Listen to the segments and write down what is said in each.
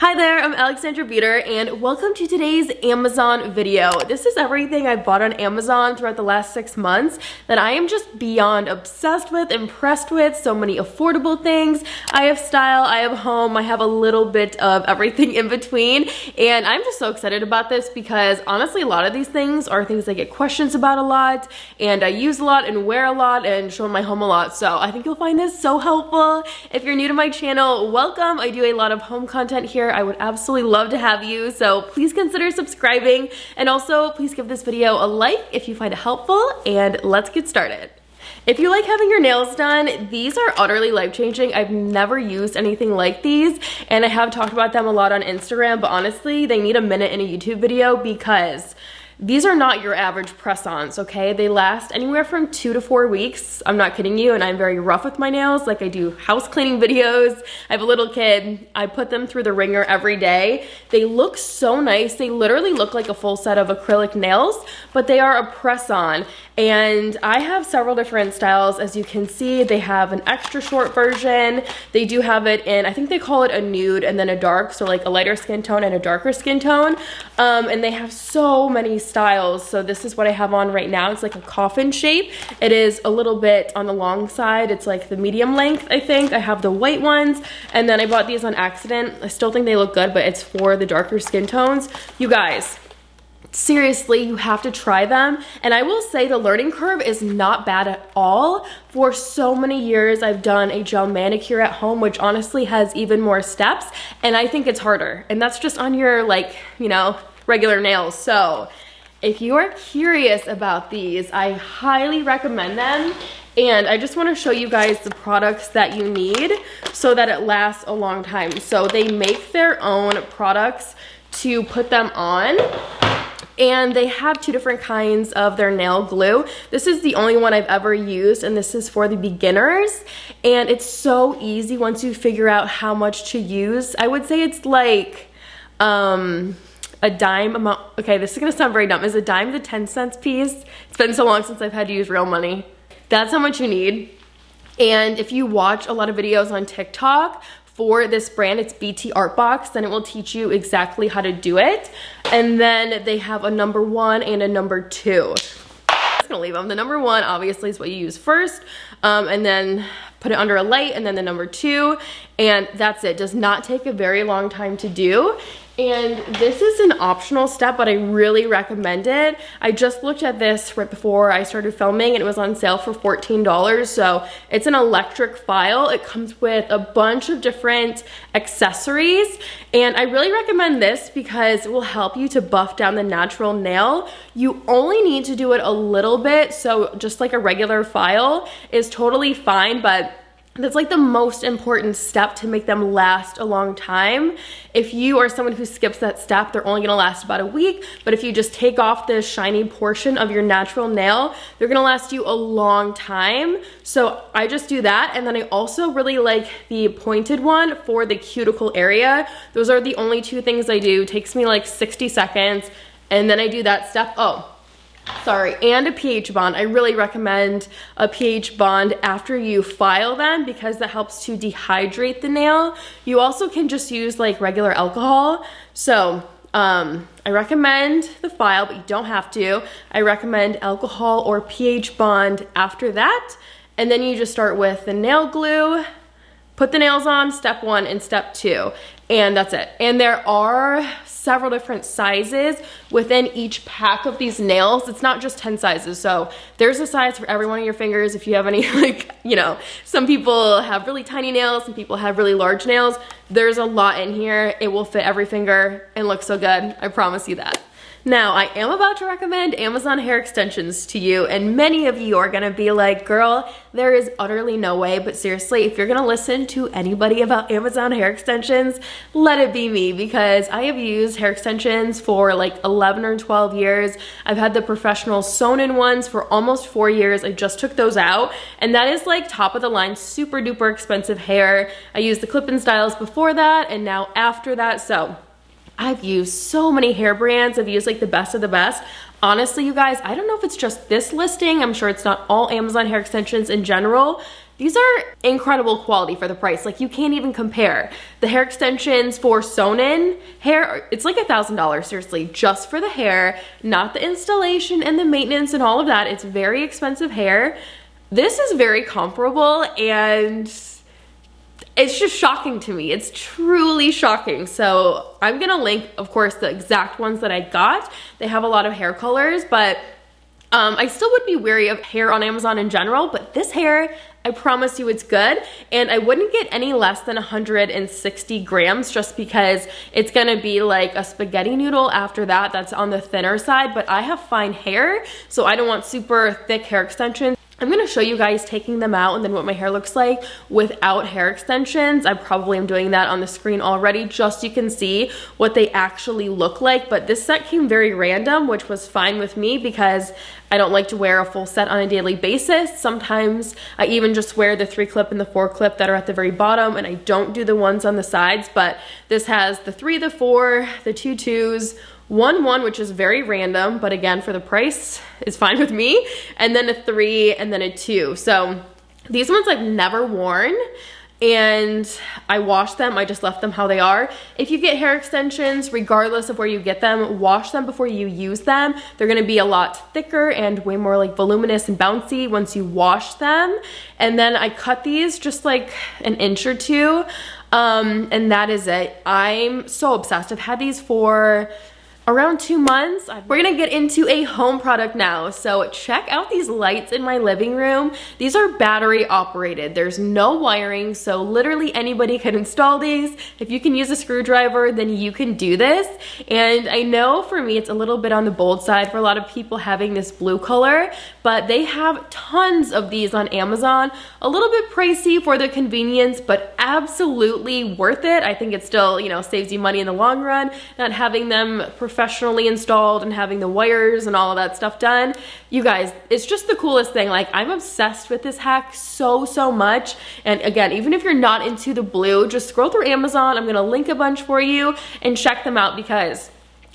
Hi there, I'm Alexandra Beuter and welcome to today's Amazon video. This is everything I've bought on Amazon throughout the last 6 months that I am just beyond obsessed with, impressed with. So many affordable things. I have style, I have home, I have a little bit of everything in between. And I'm just so excited about this because honestly, a lot of these things are things I get questions about a lot and I use a lot and wear a lot and show in my home a lot. So I think you'll find this so helpful. If you're new to my channel, welcome. I do a lot of home content here. I would absolutely love to have you, so please consider subscribing and also please give this video a like if you find it helpful, and let's get started. If you like having your nails done, these are utterly life-changing. I've never used anything like these and I have talked about them a lot on Instagram, but honestly they need a minute in a YouTube video because these are not your average press-ons, okay? They last anywhere from 2 to 4 weeks. I'm not kidding you, and I'm very rough with my nails. Like, I do house cleaning videos. I have a little kid. I put them through the ringer every day. They look so nice. They literally look like a full set of acrylic nails, but they are a press-on. And I have several different styles. As you can see, they have an extra short version. They do have it in, I think they call it a nude and then a dark, so like a lighter skin tone and a darker skin tone. And they have so many styles. So this is what I have on right now. It's like a coffin shape. It is a little bit on the long side. It's like the medium length, I think. I have the white ones, and then I bought these on accident. I still think they look good, but it's for the darker skin tones. You guys, seriously, you have to try them. And I will say the learning curve is not bad at all. For so many years, I've done a gel manicure at home, which honestly has even more steps, and I think it's harder. And that's just on your, like, you know, regular nails. So if you are curious about these, I highly recommend them. And I just want to show you guys the products that you need so that it lasts a long time. So they make their own products to put them on. And they have 2 different kinds of their nail glue. This is the only one I've ever used, and this is for the beginners. And it's so easy once you figure out how much to use. I would say it's like a dime amount. Okay, this is gonna sound very dumb. Is a dime the 10-cent piece? It's been so long since I've had to use real money. That's how much you need. And if you watch a lot of videos on TikTok for this brand, it's BT Art Box, then it will teach you exactly how to do it. And then they have a number 1 and a number 2. I'm just gonna leave them. The number 1 obviously is what you use first, and then put it under a light, and then the number 2, and that's it. Does not take a very long time to do. And this is an optional step, but I really recommend it. I just looked at this right before I started filming and it was on sale for $14. So it's an electric file. It comes with a bunch of different accessories. And I really recommend this because it will help you to buff down the natural nail. You only need to do it a little bit. So just like a regular file is totally fine, but that's like the most important step to make them last a long time. If you are someone who skips that step, they're only gonna last about a week. But if you just take off the shiny portion of your natural nail, they're gonna last you a long time. So I just do that. And then I also really like the pointed one for the cuticle area. Those are the only 2 things I do. It takes me like 60 seconds. And then I do that step. Oh, sorry, and a pH bond. I really recommend a pH bond after you file them because that helps to dehydrate the nail. You also can just use like regular alcohol. So I recommend the file, but you don't have to. I recommend alcohol or pH bond after that. And then you just start with the nail glue, put the nails on, step 1 and step 2, and that's it. And there are several different sizes within each pack of these nails. It's not just 10 sizes. So there's a size for every one of your fingers. If you have any, like, you know, some people have really tiny nails, some people have really large nails. There's a lot in here. It will fit every finger and look so good. I promise you that. Now, I am about to recommend Amazon hair extensions to you, and many of you are gonna be like, girl, there is utterly no way, but seriously, if you're gonna listen to anybody about Amazon hair extensions, let it be me, because I have used hair extensions for like 11 or 12 years. I've had the professional sewn-in ones for almost 4 years. I just took those out, and that is like top of the line, super duper expensive hair. I used the clip-in styles before that, and now after that, so I've used so many hair brands. I've used like the best of the best. Honestly, you guys, I don't know if it's just this listing. I'm sure it's not all Amazon hair extensions in general. these are incredible quality for the price. Like, you can't even compare. The hair extensions for sewn-in hair, it's like $1,000, seriously, just for the hair, not the installation and the maintenance and all of that. It's very expensive hair. This is very comparable, and it's just shocking to me. It's truly shocking. So I'm gonna link, of course, the exact ones that I got. They have a lot of hair colors, but I still would be wary of hair on Amazon in general, but this hair, I promise you it's good. And I wouldn't get any less than 160 grams just because it's gonna be like a spaghetti noodle after that. That's on the thinner side, but I have fine hair, so I don't want super thick hair extensions. I'm gonna show you guys taking them out and then what my hair looks like without hair extensions. I probably am doing that on the screen already, just so you can see what they actually look like. But this set came very random, which was fine with me because I don't like to wear a full set on a daily basis. Sometimes I even just wear the 3-clip and the 4-clip that are at the very bottom, and I don't do the ones on the sides. But this has the 3, the 4, the 2 2s, 1 1, which is very random, but again, for the price, is fine with me, and then a 3 and then a 2. So these ones I've never worn, and I washed them. I just left them how they are. If you get hair extensions, regardless of where you get them, wash them before you use them. They're gonna be a lot thicker and way more like voluminous and bouncy once you wash them. And then I cut these just like an inch or 2, and that is it. I'm so obsessed. I've had these for around 2 months. We're gonna get into a home product now. So check out these lights in my living room. These are battery operated. There's no wiring, so literally anybody can install these. If you can use a screwdriver, then you can do this. And I know for me, it's a little bit on the bold side for a lot of people having this blue color, but they have tons of these on Amazon. A little bit pricey for the convenience, but absolutely worth it. I think it still, you know, saves you money in the long run, not having them professionally installed and having the wires and all of that stuff done. You guys, it's just the coolest thing. Like, I'm obsessed with this hack so much. And again, even if you're not into the blue, just scroll through Amazon. I'm gonna link a bunch for you and check them out because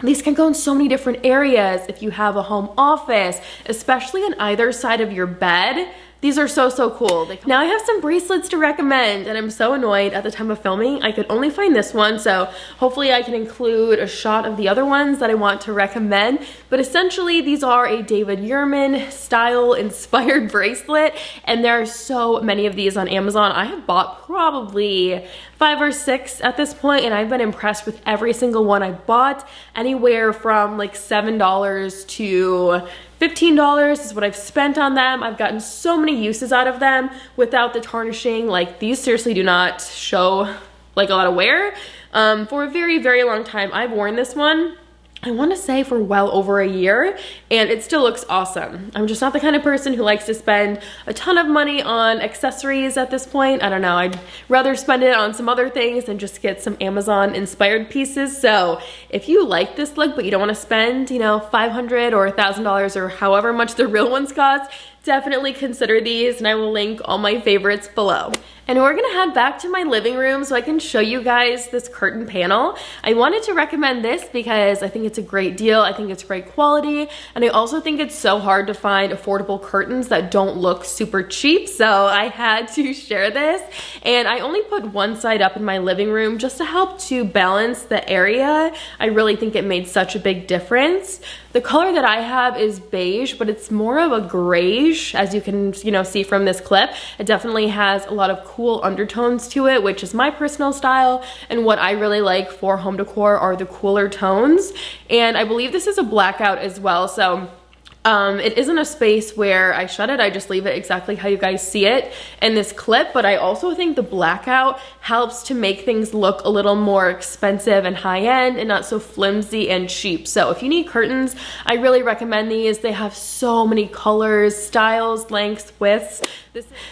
these can go in so many different areas. If you have a home office, especially on either side of your bed, these are so cool. Now I have some bracelets to recommend, and I'm so annoyed at the time of filming. I could only find this one, so hopefully I can include a shot of the other ones that I want to recommend. But essentially, these are a David Yurman style inspired bracelet, and there are so many of these on Amazon. I have bought probably 5 or 6 at this point, and I've been impressed with every single one I bought. Anywhere from like $7 to $15 is what I've spent on them. I've gotten so many uses out of them without the tarnishing. Like, these seriously do not show like a lot of wear. For a very long time, I've worn this one, I want to say for well over a year, and it still looks awesome. I'm just not the kind of person who likes to spend a ton of money on accessories at this point. I don't know, I'd rather spend it on some other things than just get some Amazon inspired pieces. So if you like this look but you don't want to spend, you know, $500 or $1,000 or however much the real ones cost, definitely consider these, and I will link all my favorites below. And we're gonna head back to my living room so I can show you guys this curtain panel. I wanted to recommend this because I think it's a great deal. I think it's great quality, and I also think it's so hard to find affordable curtains that don't look super cheap, so I had to share this. And I only put one side up in my living room just to help to balance the area. I really think it made such a big difference. The color that I have is beige, but it's more of a grayish, as you can, you know, see from this clip. It definitely has a lot of cool undertones to it, which is my personal style, and what I really like for home decor are the cooler tones. And I believe this is a blackout as well, so it isn't a space where I shut it, I just leave it exactly how you guys see it in this clip, but I also think the blackout helps to make things look a little more expensive and high-end and not so flimsy and cheap. So if you need curtains, I really recommend these. They have so many colors, styles, lengths, widths.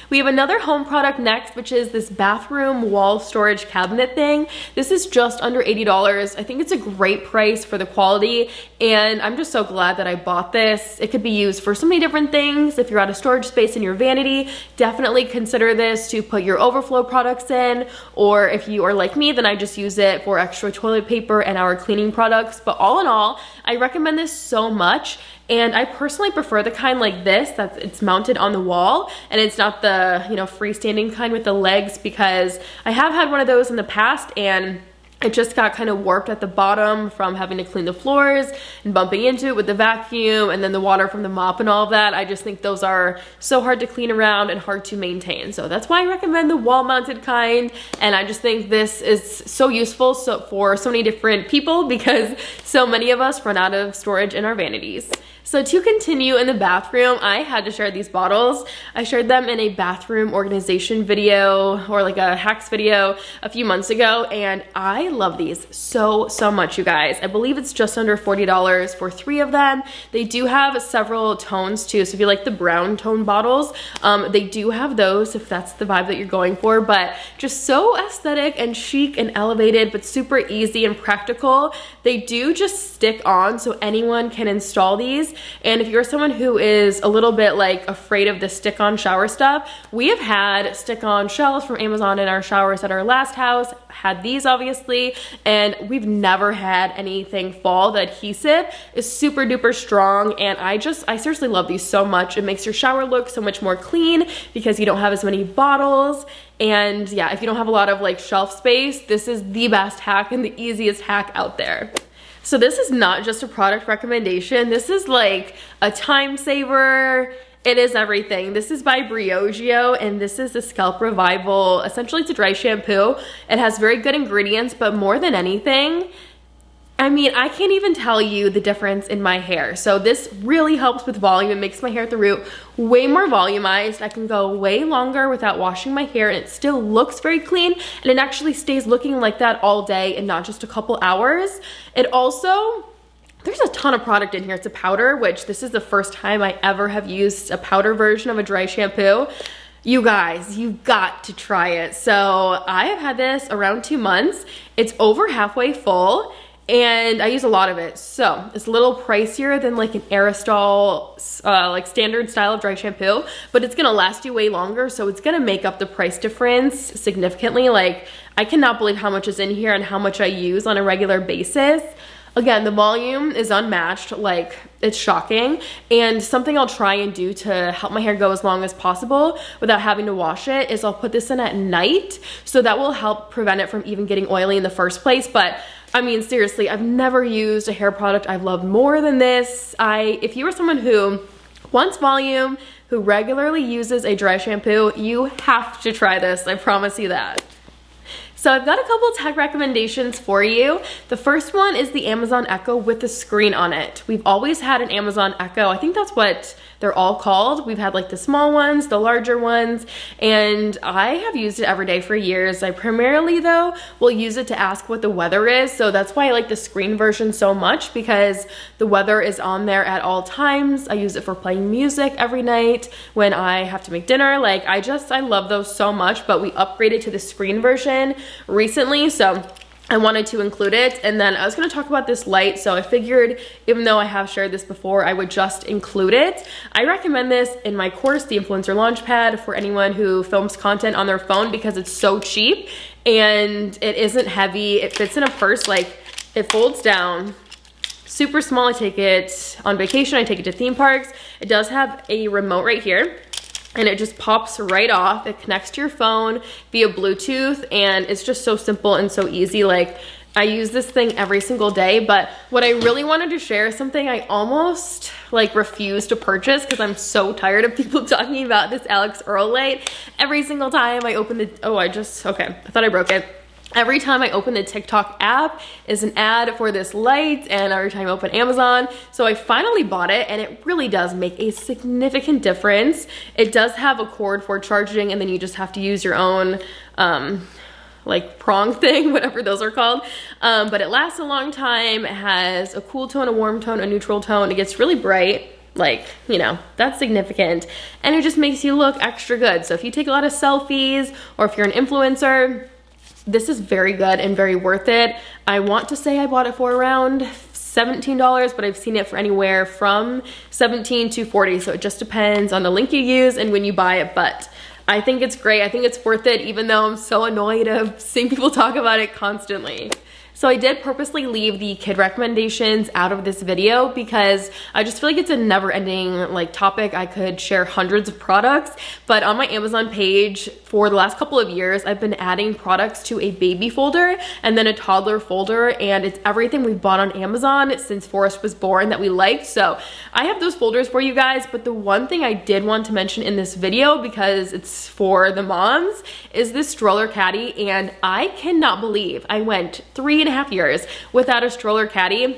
We have another home product next, which is this bathroom wall storage cabinet thing. This is just under $80. I think it's a great price for the quality, and I'm just so glad that I bought this. It could be used for so many different things. If you're out of storage space in your vanity, definitely consider this to put your overflow products in, or if you are like me, then I just use it for extra toilet paper and our cleaning products. But all in all, I recommend this so much. And I personally prefer the kind like this, it's mounted on the wall and it's not the, you know, freestanding kind with the legs, because I have had one of those in the past and it just got kind of warped at the bottom from having to clean the floors and bumping into it with the vacuum and then the water from the mop and all of that. I just think those are so hard to clean around and hard to maintain. So that's why I recommend the wall mounted kind. And I just think this is so useful for so many different people, because so many of us run out of storage in our vanities. So to continue in the bathroom, I had to share these bottles. I shared them in a bathroom organization video, or like a hacks video, a few months ago, and I love these so much, you guys. I believe it's just under $40 for 3 of them. They do have several tones too, so if you like the brown tone bottles, they do have those if that's the vibe that you're going for, but just so aesthetic and chic and elevated, but super easy and practical. They do just stick on, so anyone can install these. And if you're someone who is a little bit like afraid of the stick-on shower stuff, we have had stick-on shelves from Amazon in our showers at our last house, had these obviously, and we've never had anything fall. The adhesive is super duper strong, and I seriously love these so much. It makes your shower look so much more clean because you don't have as many bottles. And yeah, if you don't have a lot of like shelf space, this is the best hack and the easiest hack out there. So this is not just a product recommendation. This is like a time saver. It is everything. This is by Briogeo, and this is the Scalp Revival. Essentially, it's a dry shampoo. It has very good ingredients, but more than anything, I mean, I can't even tell you the difference in my hair. So this really helps with volume. It makes my hair at the root way more volumized. I can go way longer without washing my hair, and it still looks very clean, and it actually stays looking like that all day and not just a couple hours. It also, there's a ton of product in here. It's a powder, which this is the first time I ever have used a powder version of a dry shampoo. You guys, you've got to try it. So I have had this around 2 months. It's over halfway full, and I use a lot of it. So it's a little pricier than like an Aerostol like standard style of dry shampoo, but it's gonna last you way longer, so it's gonna make up the price difference significantly. Like, I cannot believe how much is in here and how much I use on a regular basis. Again, the volume is unmatched, like it's shocking. And something I'll try and do to help my hair go as long as possible without having to wash it is I'll put this in at night, so that will help prevent it from even getting oily in the first place. But I mean, seriously, I've never used a hair product I've loved more than this. If you are someone who wants volume, who regularly uses a dry shampoo, you have to try this. I promise you that. So I've got a couple tech recommendations for you. The first one is the Amazon Echo with the screen on it. We've always had an Amazon Echo. I think that's what they're all called. We've had like the small ones, the larger ones, and I have used it every day for years. I primarily though will use it to ask what the weather is. So that's why I like the screen version so much, because the weather is on there at all times. I use it for playing music every night when I have to make dinner. Like, I love those so much, but we upgraded to the screen version recently, so I wanted to include it. And then I was going to talk about this light, so I figured, even though I have shared this before, I would just include it. I recommend this in my course, the Influencer Launchpad, for anyone who films content on their phone, because it's so cheap and it isn't heavy. It fits in a purse, like it folds down, super small. I take it on vacation, I take it to theme parks. It does have a remote right here, and it just pops right off. It connects to your phone via Bluetooth, and it's just so simple and so easy. Like, I use this thing every single day, but what I really wanted to share is something I almost like refuse to purchase because I'm so tired of people talking about this Alex Earl light. Every single time I open the, okay, I thought I broke it. Every time I open the TikTok app is an ad for this light, and every time I open Amazon. So I finally bought it, and it really does make a significant difference. It does have a cord for charging, and then you just have to use your own like prong thing, whatever those are called. But it lasts a long time. It has a cool tone, a warm tone, a neutral tone. It gets really bright. Like, you know, that's significant. And it just makes you look extra good. So if you take a lot of selfies, or if you're an influencer, this is very good and very worth it. I want to say I bought it for around $17, but I've seen it for anywhere from $17 to $40. So it just depends on the link you use and when you buy it. But I think it's great. I think it's worth it, even though I'm so annoyed of seeing people talk about it constantly. So I did purposely leave the kid recommendations out of this video because I just feel like it's a never-ending like topic. I could share hundreds of products, but on my Amazon page for the last couple of years, I've been adding products to a baby folder and then a toddler folder, and it's everything we bought on Amazon since Forrest was born that we liked. So I have those folders for you guys, but the one thing I did want to mention in this video, because it's for the moms, is this stroller caddy, and I cannot believe I went 3.5 years without a stroller caddy.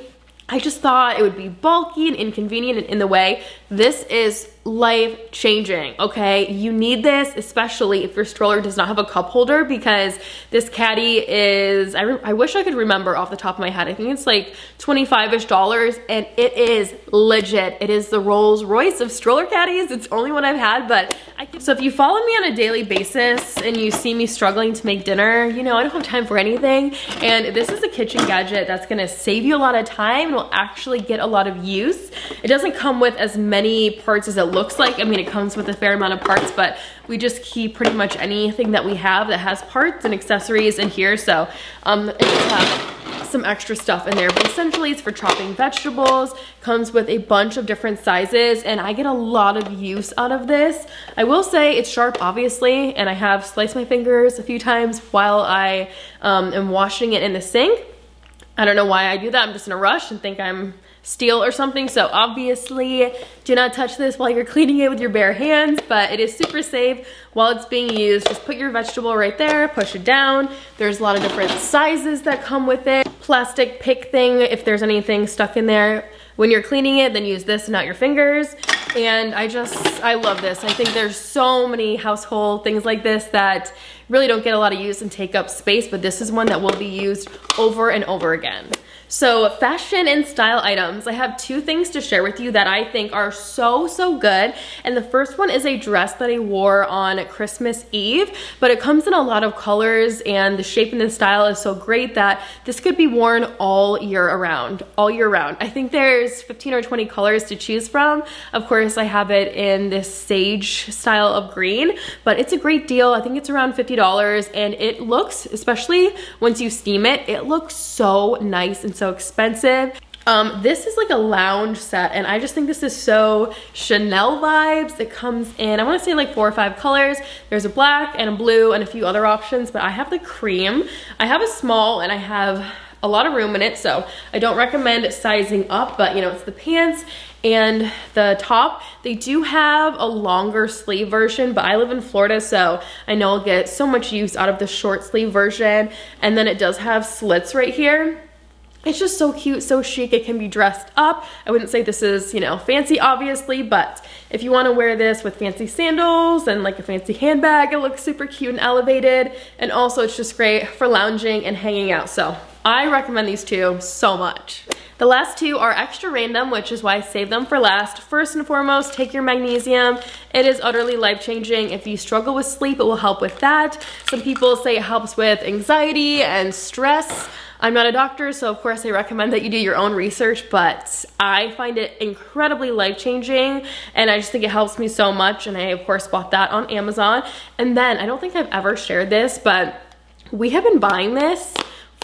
I just thought it would be bulky and inconvenient and in the way. This is life-changing, okay? You need this, especially if your stroller does not have a cup holder, because this caddy is, I wish I could remember off the top of my head, I think it's like $25-ish, and it is legit. It is the Rolls Royce of stroller caddies. It's the only one I've had, but so if you follow me on a daily basis and you see me struggling to make dinner, you know, I don't have time for anything, and this is a kitchen gadget that's gonna save you a lot of time and will actually get a lot of use. It doesn't come with as many parts as it looks like. I mean, it comes with a fair amount of parts, but we just keep pretty much anything that we have that has parts and accessories in here. So it does have some extra stuff in there, but essentially it's for chopping vegetables. Comes with a bunch of different sizes, and I get a lot of use out of this. I will say it's sharp, obviously, and I have sliced my fingers a few times while I am washing it in the sink. I don't know why I do that. I'm just in a rush and think I'm steel or something. So obviously do not touch this while you're cleaning it with your bare hands, but it is super safe while it's being used. Just put your vegetable right there, push it down. There's a lot of different sizes that come with it. Plastic pick thing, if there's anything stuck in there when you're cleaning it, then use this and not your fingers. And I love this. I think there's so many household things like this that really don't get a lot of use and take up space, but this is one that will be used over and over again. So fashion and style items. I have two things to share with you that I think are so good. And the first one is a dress that I wore on Christmas Eve, but it comes in a lot of colors, and the shape and the style is so great that this could be worn all year round. I think there's 15 or 20 colors to choose from. Of course, I have it in this sage style of green, but it's a great deal. I think it's around $50, and it looks, especially once you steam it, it looks so nice and so expensive. This is like a lounge set, and I just think this is so Chanel vibes. It comes in, I want to say like 4 or 5 colors. There's a black and a blue and a few other options, but I have the cream. I have a small, and I have a lot of room in it, so I don't recommend sizing up, but you know, it's the pants and the top. They do have a longer sleeve version, but I live in Florida, so I know I'll get so much use out of the short sleeve version. And then it does have slits right here. It's just so cute, so chic. It can be dressed up. I wouldn't say this is, you know, fancy, obviously, but if you want to wear this with fancy sandals and like a fancy handbag, it looks super cute and elevated. And also it's just great for lounging and hanging out. So I recommend these two so much. The last two are extra random, which is why I saved them for last. First and foremost, take your magnesium. It is utterly life-changing. If you struggle with sleep, it will help with that. Some people say it helps with anxiety and stress. I'm not a doctor, so of course I recommend that you do your own research, but I find it incredibly life-changing, and I just think it helps me so much, and I of course bought that on Amazon. And then, I don't think I've ever shared this, but we have been buying this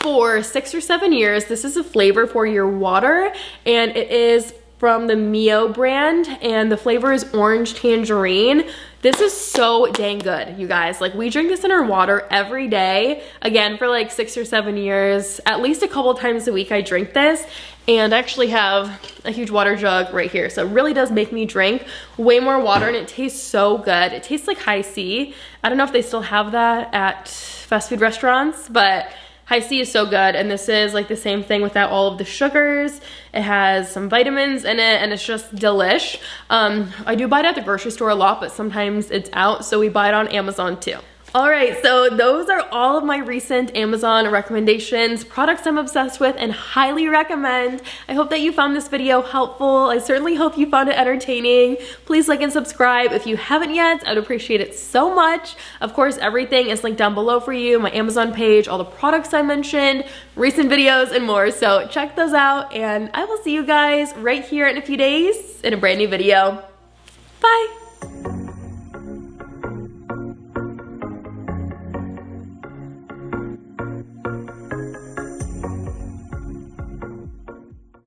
for 6 or 7 years. This is a flavor for your water, and it is from the Mio brand, and the flavor is orange tangerine. This is so dang good, you guys. Like, we drink this in our water every day. Again, for like 6 or 7 years, at least a couple times a week I drink this, and I actually have a huge water jug right here. So it really does make me drink way more water, and it tastes so good. It tastes like High C. I don't know if they still have that at fast food restaurants, but High C is so good, and this is like the same thing without all of the sugars. It has some vitamins in it, and it's just delish. I do buy it at the grocery store a lot, but sometimes it's out, so we buy it on Amazon too. Alright, so those are all of my recent Amazon recommendations, products I'm obsessed with and highly recommend. I hope that you found this video helpful. I certainly hope you found it entertaining. Please like and subscribe if you haven't yet. I'd appreciate it so much. Of course, everything is linked down below for you, my Amazon page, all the products I mentioned, recent videos, and more. So check those out, and I will see you guys right here in a few days in a brand new video. Bye!